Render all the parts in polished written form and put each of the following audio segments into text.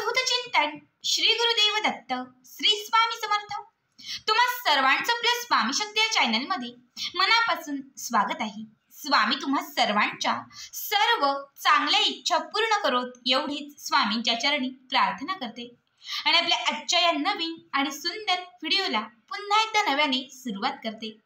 अवधूत चिंतन श्री गुरुदेव दत्त श्री स्वामी समर्थ। तुम्हा सर्वांचं आपल्या स्वामी शक्ती या चॅनल मध्ये मनापासून स्वागत आहे। स्वामी तुम्हा सर्वांच्या सर्व चांगल्या इच्छा पूर्ण करोत एवढीच स्वामींच्या चरणी प्रार्थना करते आणि आपल्या आजच्या या नवीन आणि सुंदर व्हिडिओला पुन्हा एकदा नव्याने सुरुवात करते।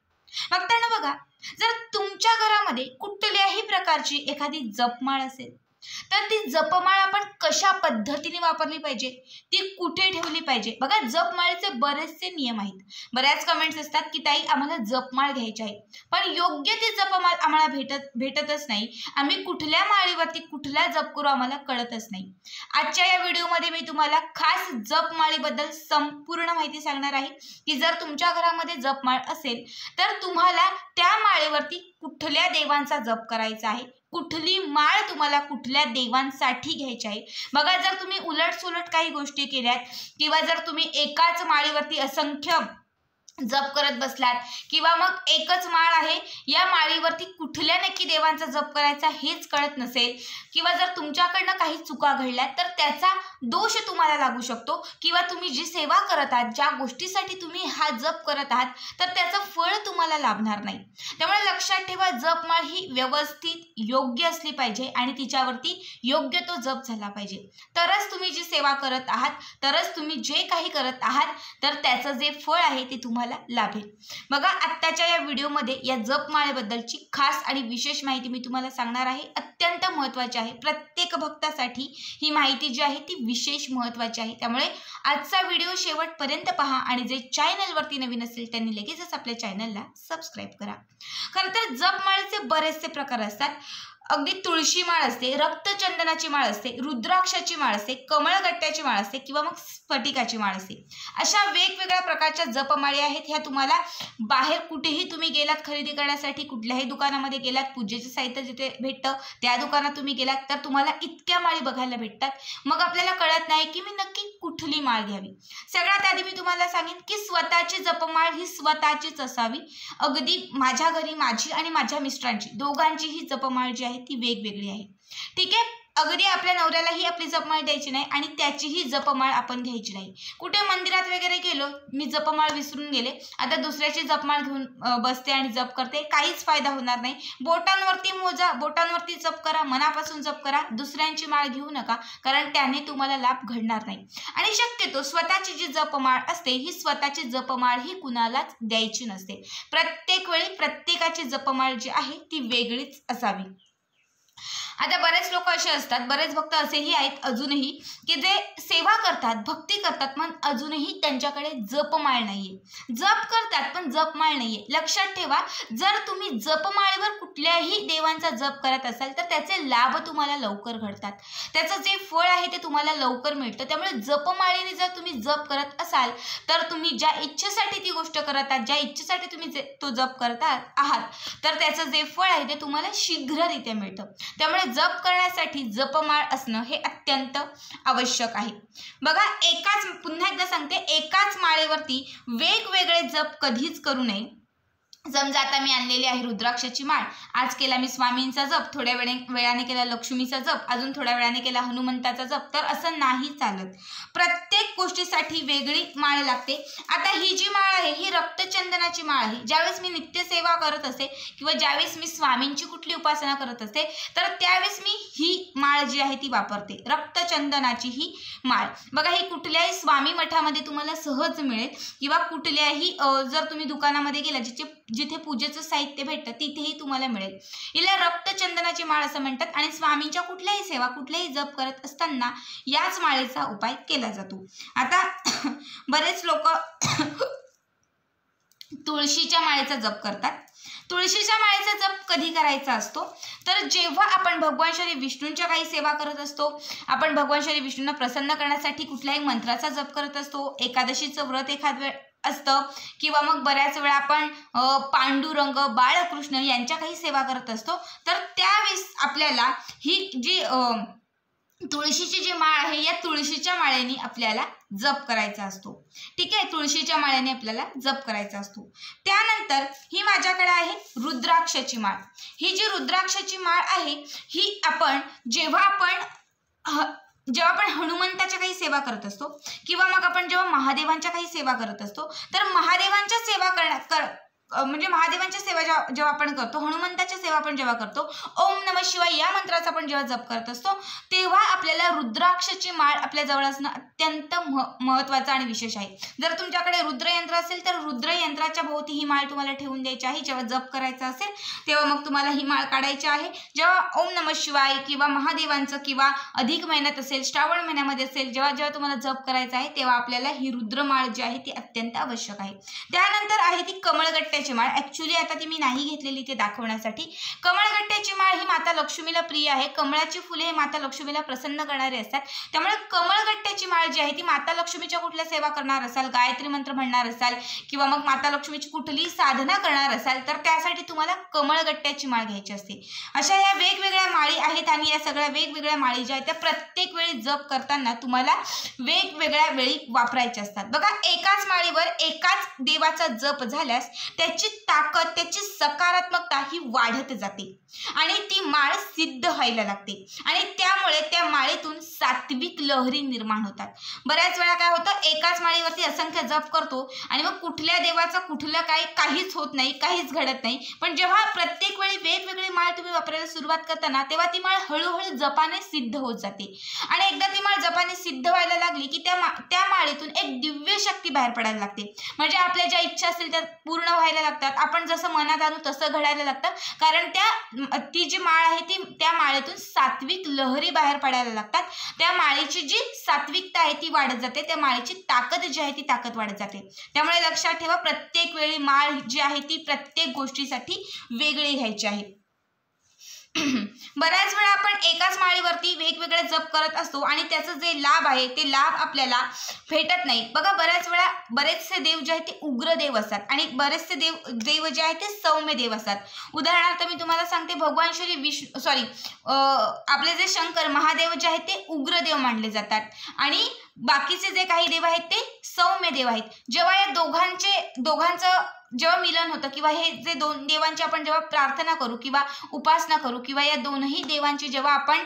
बघताना बघा, जर तुमच्या घरामध्ये कुठल्याही प्रकारची एखादी जपमाळ असेल तर ती जपमाळ आपण कशा पद्धतीने वापरली पाहिजे, ती कुठे ठेवली पाहिजे। बघा, जपमाळेचे बरेचसे नियम आहेत। बऱ्याच कमेंट्स असतात की ताई आम्हाला जपमाळ घ्यायची आहे, पण योग्य ती जपमाळ आम्हाला भेटतच नाही। आम्ही कुठल्या माळीवरती कुठला जप करू आम्हाला कळतच नाही। आजच्या या व्हिडिओमध्ये मी तुम्हाला खास जपमाळीबद्दल संपूर्ण माहिती सांगणार आहे की जर तुमच्या घरामध्ये जपमाळ असेल तर तुम्हाला त्या माळेवरती कुठल्या देवांचा जप करायचा आहे, कुठली माळ तुम्हाला कुठल्या देवांसाठी घ्यायची आहे। बघा, जर तुम्ही उलटसुलट काही गोष्टी केल्यात किंवा जर तुम्ही एकाच माळीवरती असंख्य जप करत बसलात किंवा मग एकच माळ आहे, या माळीवरती कुठल्या नक्की देवांचा जप करायचा हेच कळत नसेल किंवा जर तुमच्याकडनं काही चुका घडल्या तर त्याचा दोष तुम्हाला लागू शकतो किंवा तुम्ही जी सेवा करत आहात, ज्या गोष्टीसाठी तुम्ही हा जप करत आहात तर त्याचं फळ तुम्हाला लाभणार नाही। त्यामुळे लक्षात ठेवा, जपमाळ ही व्यवस्थित योग्य असली पाहिजे आणि तिच्यावरती योग्य तो जप झाला पाहिजे, तरच तुम्ही जी सेवा करत आहात, तरच तुम्ही जे काही करत आहात तर त्याचं जे फळ आहे ते तुम्हाला लाभेल। बघा, आत्ताच्या या व्हिडिओमध्ये या जपमाळेबद्दलची खास आणि विशेष माहिती मी तुम्हाला सांगणार आहे। अत्यंत महत्त्वाची आहे, प्रत्येक भक्तासाठी ही माहिती जी आहे ती विशेष महत्त्वाची आहे। त्यामुळे आजचा व्हिडिओ शेवटपर्यंत पहा आणि जे चॅनलवरती नवीन असेल त्यांनी लगेचच आपल्या चॅनलला सबस्क्राईब करा। खरं तर जपमाळेचे बरेचसे प्रकार असतात। अगदी तुळशी माळ असते, रक्तचंदनाची माळ असते, रुद्राक्षाची माळ असते, कमळगट्ट्याची माळ असते किंवा मग स्फटिकाची माळ असते। अशा वेगवेगळ्या प्रकारच्या जपमाळी आहेत। ह्या तुम्हाला बाहेर कुठेही तुम्ही गेलात खरेदी करण्यासाठी, कुठल्याही दुकानामध्ये गेलात, पूजेचे साहित्य जिथे भेटतं त्या दुकानात तुम्ही गेलात तर तुम्हाला इतक्या माळी बघायला भेटतात। मग आपल्याला कळत नाही की मी नक्की कुठली माळ घ्यावी। सगळ्यात आधी मी तुम्हाला सांगेन की स्वतःची जपमाळ ही स्वतःचीच असावी। अगदी माझ्या घरी माझी आणि माझ्या मिस्टरांची दोघांची ही जपमाळ जी आहे ती वेगवेगळी आहे। ठीक आहे, अगदी आपल्या नवऱ्यालाही आपली जपमाळ द्यायची नाही आणि त्याचीही जपमाळ आपण घ्यायची नाही। कुठे मंदिरात वगैरे गेलो, मी जपमाळ विसरून गेले, आता दुसऱ्याची जपमाळ घेऊन बसते आणि जप करते, काहीच फायदा होणार नाही। बोटांवरती मोजा, बोटांवरती जप करा, मनापासून जप करा, दुसऱ्यांची माळ घेऊ नका, कारण त्याने तुम्हाला लाभ घडणार नाही। आणि शक्यतो स्वतःची जी जपमाळ असते ही स्वतःची जपमाळ ही कुणालाच द्यायची नसते। प्रत्येक वेळी प्रत्येकाची जपमाळ जी आहे ती वेगळीच असावी। आता बरेच लोक असे असतात, बरेच भक्त असेही आहेत अजूनही की जे सेवा करतात, भक्ती करतात, पण अजूनही त्यांच्याकडे जपमाळ नाहीये। जप करतात पण जपमाळ नाहीये। लक्षात ठेवा, जर तुम्ही जपमाळेवर कुठल्याही देवांचा जप करत असाल तर त्याचे लाभ तुम्हाला लवकर घडतात, त्याचं जे फळ आहे ते तुम्हाला लवकर मिळतं। त्यामुळे जपमाळेने जर तुम्ही जप करत असाल तर तुम्ही ज्या इच्छेसाठी ती गोष्ट करत आहात, ज्या इच्छेसाठी तुम्ही तो जप करत आहात तर त्याचं जे फळ आहे ते तुम्हाला शीघ्ररित्या मिळतं। त्यामुळे जप करण्यासाठी जपमाळ असणं हे अत्यंत आवश्यक आहे। बघा, पुन्हा एकदा सांगते, एकाच माळेवरती वेगवेगळे जप कधीच करू नये। समजा आता मी आणलेली आहे रुद्राक्षाची माळ, आज केला मी स्वामींचा जप, थोड्या वेळाने केला लक्ष्मीचा जप, अजून थोड्या वेळाने केला हनुमंताचा जप, तर असं नाही चालत। प्रत्येक गोष्टीसाठी वेगळी माळ लागते। आता ही जी माळ आहे ही रक्तचंदनाची माळ आहे। ज्यावेळेस मी नित्यसेवा करत असते किंवा ज्यावेळेस मी स्वामींची कुठली उपासना करत असते तर त्यावेळेस मी ही माळ जी आहे ती वापरते, रक्तचंदनाची ही माळ। बघा, ही कुठल्याही स्वामी मठामध्ये तुम्हाला सहज मिळेल किंवा कुठल्याही जर तुम्ही दुकानामध्ये गेला जिथे पूजेचं साहित्य भेटतं तिथेही तुम्हाला मिळेल। हिला रक्तचंदनाची माळ असं म्हणतात आणि स्वामींच्या कुठल्याही सेवा, कुठल्याही जप करत असताना याच माळेचा उपाय केला जातो। आता बरेच लोक तुळशीच्या माळेचा जप करतात। तुळशीच्या माळेचा जप कधी करायचा असतो तर जेव्हा आपण भगवान श्री विष्णूंच्या काही सेवा करत असतो, आपण भगवान श्री विष्णूंना प्रसन्न करण्यासाठी कुठल्याही मंत्राचा जप करत असतो, एकादशीचं व्रत एखाद वेळ असतं किंवा मग बऱ्याच वेळा आपण पांडुरंग, बाळकृष्ण यांच्या काही सेवा करत असतो, तर त्यावेळेस आपल्याला ही जी तुळशीची जी माळ आहे या तुळशीच्या माळेने आपल्याला जप करायचा असतो। ठीक आहे, तुळशीच्या माळेने आपल्याला जप करायचा असतो। त्यानंतर ही माझ्याकडे आहे रुद्राक्षाची माळ। ही जी रुद्राक्षाची माळ आहे ही आपण जेव्हा आपण हनुमंताच्या काही सेवा करत असतो किंवा मग आपण जेव्हा महादेवांच्या काही सेवा करत असतो तर महादेवांच्या सेवा म्हणजे महादेवांच्या सेवा जेव्हा आपण करतो, हनुमंताच्या सेवा आपण जेव्हा करतो, ओम नमः शिवाय या मंत्राचा आपण जेव्हा जप करत असतो तेव्हा आपल्याला रुद्राक्षाची माळ आपल्या जवळ असणं अत्यंत महत्त्वाचं आणि विशेष आहे. जर तुमच्याकडे रुद्रयंत्र असेल तर रुद्रयंत्राच्या भोवती ही माळ तुम्हाला ठेवून द्यायची आहे. जेव्हा जप करायचा असेल तेव्हा मग तुम्हाला ही माळ काढायची आहे. जेव्हा ओम नमः शिवाय किंवा महादेवांचं किंवा अधिक महिन्यात असेल, श्रावण महिन्यामध्ये असेल, जेव्हा जेव्हा तुम्हाला जप करायचा आहे तेव्हा आपल्याला ही रुद्रमाळ जी आहे ती अत्यंत आवश्यक आहे. त्यानंतर आहे ती कमळगट्ट्याची माळ. ऍक्च्युली आता ती मी नाही घेतलेली ते दाखवण्यासाठी. कमळगट्ट्याची माळ ही माता लक्ष्मीला प्रिय आहे. कमळाची फुले हे माता लक्ष्मीला प्रसन्न करणारे असतात. त्यामुळे कमळगट्ट्याची माळ जी आहे ती माता लक्ष्मीच्या कुठल्या सेवा करणार असाल, गायत्री मंत्र म्हणणार असाल किंवा मग माता लक्ष्मीची कुठली साधना करणार असाल तर त्यासाठी तुम्हाला कमळगट्ट्याची माळ घ्यायची असते. अशा या वेगवेगळ्या माळी आहेत आणि या सगळ्या वेगवेगळ्या माळी ज्या आहेत त्या प्रत्येक वेळी जप करताना तुम्हाला वेगवेगळ्या वेळी वापरायच्या असतात. बघा, एकाच माळीवर एकाच देवाचा जप झाल्यास त्याची ताकद, त्याची सकारात्मकता ही वाढत जाते आणि ती माळ सिद्ध व्हायला लागते आणि त्यामुळे त्या माळेतून सात्विक लहरी निर्माण होतात. बऱ्याच वेळा काय होतं, एकाच माळीवरती असंख्य जप करतो आणि मग कुठल्या देवाचं कुठलं काहीच होत नाही, काहीच घडत नाही. पण जेव्हा प्रत्येक वेळी वेगवेगळी माळ तुम्ही वापरायला सुरुवात करताना तेव्हा ती माळ हळूहळू जपाने सिद्ध होत जाते आणि एकदा ती माळ जपाने सिद्ध व्हायला लागली की त्या माळेतून एक दिव्य शक्ती बाहेर पडायला लागते. म्हणजे आपल्या ज्या इच्छा असतील त्या पूर्ण व्हायला लागतात. आपण जसं मनात आणू तसं घडायला लागतं, कारण ती जी माळ आहे ती त्या माळेतून सात्विक लहरी बाहेर पडायला लागतात. त्या माळेची जी सात्विकता आहे ती वाढत जाते, त्या माळेची ताकद जी आहे ती ताकद वाढत जाते. त्यामुळे लक्षात ठेवा, प्रत्येक वेळी माळ जी आहे ती प्रत्येक गोष्टीसाठी वेगळी घ्यायची आहे. बऱ्याच वेळा आपण एकाच माळीवरती वेगवेगळे जप करत असतो आणि त्याचं जे लाभ आहे ते लाभ आपल्याला भेटत नाही. बघा, बऱ्याच वेळा बरेचसे देव जे आहेत ते उग्र देव असतात आणि बरेचसे देव जे आहेत ते सौम्य देव असतात. उदाहरणार्थ मी तुम्हाला सांगते, भगवान श्री विष्णू आपले जे शंकर महादेव जे आहेत ते उग्र देव मानले जातात आणि बाकीचे जे काही देव आहेत ते सौम्य देव आहेत. जेव्हा या दोघांचं जेव्हा मिलन होतं किंवा हे जे दोन देवांची आपण जेव्हा प्रार्थना करू किंवा उपासना करू किंवा या दोनही देवांची जेव्हा आपण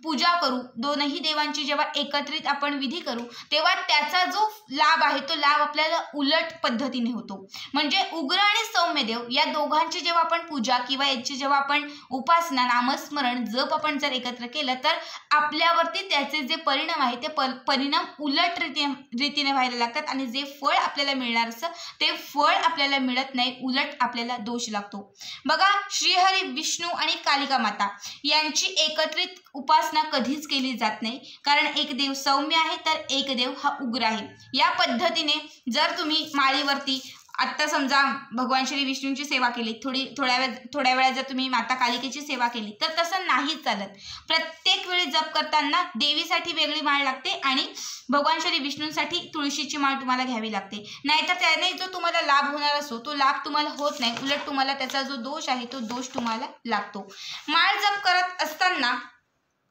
पूजा करू, दोनही देवांची जेव्हा एकत्रित आपण विधी करू तेव्हा त्याचा जो लाभ आहे तो लाभ आपल्याला उलट पद्धतीने होतो. म्हणजे उग्र आणि सौम्य देव या दोघांची जेव्हा आपण पूजा किंवा याची जेव्हा आपण उपासना, नामस्मरण, जप आपण जर एकत्र केलं तर आपल्यावरती त्याचे जे परिणाम आहे ते परिणाम उलट रीतीने व्हायला लागतात आणि जे फळ आपल्याला मिळणार असतं ते फळ आपल्याला मिळत नाही, उलट आपल्याला दोष लागतो. बघा, श्रीहरी विष्णू आणि कालिका माता यांची एकत्रित उपासना कधीच केली जात नाही, कारण एक देव सौम्य आहे तर एक देव हा उग्र आहे. या पद्धतीने जर तुम्ही माळीवरती आत्ता समजा भगवान श्री विष्णूंची सेवा केली, थोड्या वेळा जर तुम्ही माता कालिकेची सेवा केली तर तसं नाही चालत. प्रत्येक वेळी जप करताना देवीसाठी वेगळी माळ लागते आणि भगवान श्री विष्णूंसाठी तुळशीची माळ तुम्हाला घ्यावी लागते. नाहीतर त्याने जो तुम्हाला लाभ होणार असतो तो लाभ तुम्हाला होत नाही, उलट तुम्हाला त्याचा जो दोष आहे तो दोष तुम्हाला लागतो. माळ जप करत असताना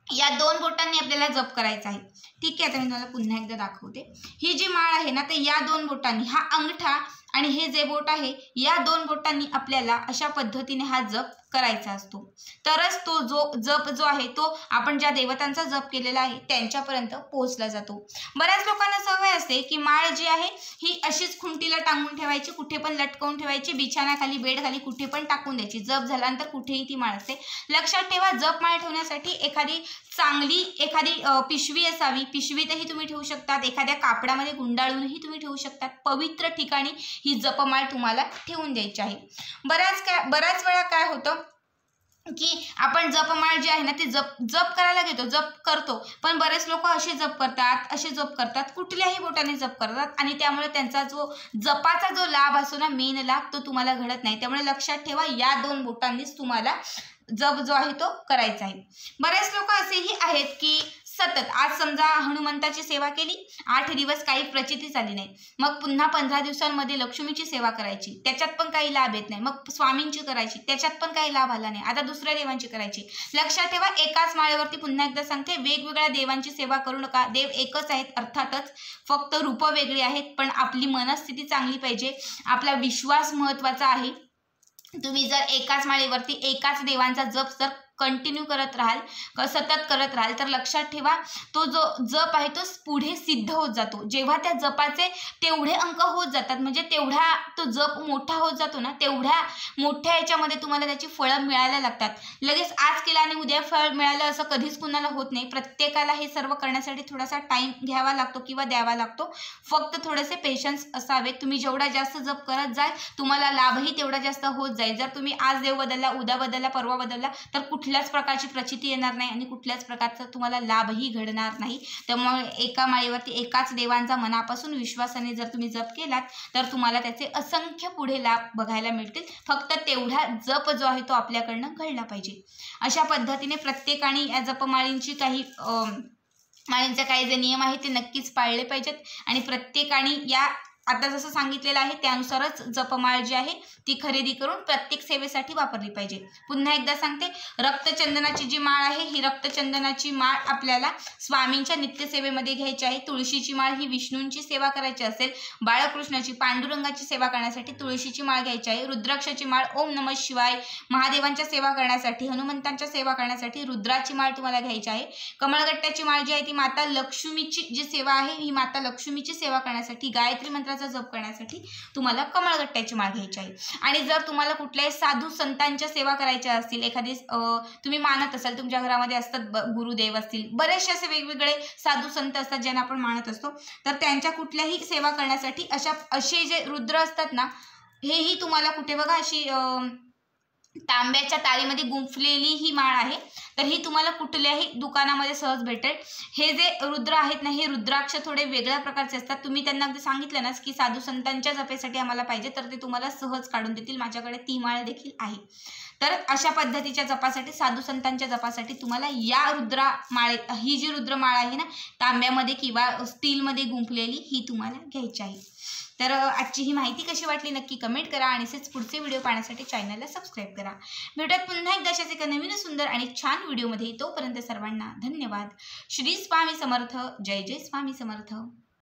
या दोन बोटांनी आपल्याला जप करायचा आहे. ठीक आहे, आता मी तुम्हाला पुन्हा एकदा दाखवते. ही जी माळ आहे ना, तर या दोन बोटांनी, हा अंगठा आणि हे जे बोट आहे या दोन बोटांनी आपल्याला अशा पद्धतीने हा जप करायचा असतो. तरच तो जप जो आहे तो आपण ज्या देवतांचा जप केलेला आहे त्यांच्यापर्यंत पोहोचला जातो. बऱ्याच लोकांना सवय असते की माळ जी आहे ही अशीच खुंटीला टांगून ठेवायची, कुठे पण लटकवून ठेवायची, बिछाण्याखाली, बेडखाली कुठे पण टाकून द्यायची. जप झाल्यानंतर कुठेही ती माळ असते. लक्षात ठेवा, जप माळ ठेवण्यासाठी एखादी पिशवी असावी. पिशवीतही तुम्ही ठेवू शकतात, एखाद्या कापडामध्ये गुंडाळूनही तुम्ही ठेवू शकतात. पवित्र ठिकाणी ही जपमाळ तुम्हाला ठेवून द्यायची आहे. बऱ्याच वेळा काय होतं की आपण जपमाळ जी आहे ना ती जप करायला घेतो, जप करतो, पण बरेच लोक असे जप करतात, कुठल्याही बोटाने जप करतात आणि त्यामुळे त्यांचा जो जपाचा जो लाभ असतो ना, मेन लाभ, तो तुम्हाला घडत नाही. त्यामुळे लक्षात ठेवा, या दोन बोटांनीच तुम्हाला जप जो आहे तो करायचा आहे. बरेच लोक असेही आहेत की सतत, आज समजा हनुमंताची सेवा केली, 8 दिवस काही प्रचिती झाली नाही, मग पुन्हा 15 दिवसांमध्ये लक्ष्मीची सेवा करायची, त्याच्यात पण काही लाभ येत नाही, मग स्वामींची करायची, त्याच्यात पण काही लाभ आला नाही, आता दुसऱ्या देवांची करायची. लक्षात ठेवा, एकाच माळेवरती पुन्हा एकदा सांगते, वेगवेगळ्या देवांची सेवा करू नका. देव एकच आहेत अर्थातच, फक्त रूप वेगळी आहेत, पण आपली मनस्थिती चांगली पाहिजे, आपला विश्वास महत्त्वाचा आहे. तुम्ही जर एकाच माळेवरती एकाच देवांचा जप जर कंटिन्यू करत राहाल, सतत करत राहाल, तर लक्षात ठेवा तो जो जप आहे तो पुढे सिद्ध होत जातो. जेव्हा त्या जपाचे तेवढे अंक होत जातात, म्हणजे तेवढा तो जप मोठा होत जातो ना, तेवढ्या मोठ्या याच्यामध्ये तुम्हाला त्याची फळं मिळायला लागतात. लगेच आज केलं आणि उद्या फळ मिळालं असं कधीच कुणाला होत नाही. प्रत्येकाला हे सर्व करण्यासाठी थोडासा टाइम घ्यावा लागतो किंवा द्यावा लागतो. फक्त थोडेसे पेशन्स असावे. तुम्ही जेवढा जास्त जप करत जाल तुम्हाला लाभही तेवढा जास्त होत जाईल. जर तुम्ही आज देव बदलला, उद्या बदलला, परवा बदलला तर कुठल्याच प्रकारची प्रचिती येणार नाही आणि कुठल्याच प्रकारचा तुम्हाला लाभही घडणार नाही. त्यामुळे एका माळेवरती एकाच देवांचा मनापासून विश्वासाने जर तुम्ही जप केलात तर तुम्हाला त्याचे असंख्य पुढे लाभ बघायला मिळतील. फक्त तेवढा जप जो आहे तो आपल्याकडनं घडला पाहिजे. अशा पद्धतीने प्रत्येकाने या जपमाळींची माळींचे काही जे नियम आहेत ते नक्कीच पाळले पाहिजेत आणि प्रत्येकाने या आता जसं सांगितलेलं आहे त्यानुसारच जपमाळ जी आहे ती खरेदी करून प्रत्येक सेवेसाठी वापरली पाहिजे. पुन्हा एकदा सांगते, रक्तचंदनाची जी माळ आहे ही रक्तचंदनाची माळ आपल्याला स्वामींच्या नित्यसेवेमध्ये घ्यायची आहे. तुळशीची माळ ही विष्णूंची सेवा करायची असेल, बाळकृष्णाची पांडुरंगाची सेवा करण्यासाठी तुळशीची माळ घ्यायची आहे. रुद्राक्षाची माळ ओम नमः शिवाय महादेवांच्या सेवा करण्यासाठी, हनुमंतांच्या सेवा करण्यासाठी रुद्राची माळ तुम्हाला घ्यायची आहे. कमळगट्ट्याची माळ जी आहे ती माता लक्ष्मीची जी सेवा आहे ही माता लक्ष्मीची सेवा करण्यासाठी, गायत्री मंत्र जप करण्यासाठी तुम्हाला कमळगट्ट्याची माळ घ्यायची आहे. आणि जर तुम्हाला कुठल्याही साधू संतांच्या सेवा करायच्या असतील, एखादी तुम्ही मानत असाल, तुमच्या घरामध्ये असतात गुरुदेव असतील, बरेचसे असे वेगवेगळे साधू संत असतात ज्यांना आपण मानत असतो, तर त्यांच्या कुठल्याही सेवा करण्यासाठी असे जे रुद्र असतात ना, हेही तुम्हाला कुठे बघा अशी तांब्याच्या तारीमध्ये गुंफलेली ही माळ आहे. तर ही तुम्हाला कुठल्याही दुकानामध्ये सहज भेटेल. हे जे रुद्र आहेत ना, हे रुद्राक्ष थोडे वेगळ्या प्रकारचे असतात. तुम्ही त्यांना अगदी सांगितलं ना की साधू संतांच्या जपेसाठी आम्हाला पाहिजे, तर ते तुम्हाला सहज काढून देतील. माझ्याकडे ती माळ देखील आहे. तर अशा पद्धतीच्या जपासाठी, साधू संतांच्या जपासाठी तुम्हाला या रुद्रा माळे, ही जी रुद्र माळ आहे ना, तांब्यामध्ये किंवा स्टीलमध्ये गुंफलेली, ही तुम्हाला घ्यायची आहे. तर आजची ही माहिती कशी वाटली नक्की कमेंट करा आणि असेच पुढचे व्हिडिओ पाहण्यासाठी चॅनलला सबस्क्राईब करा. भेटूयात पुन्हा एकदा अशाच एका नवीन सुंदर आणि छान व्हिडिओमध्ये. तोपर्यंत सर्वांना धन्यवाद. श्री स्वामी समर्थ. जय जय स्वामी समर्थ.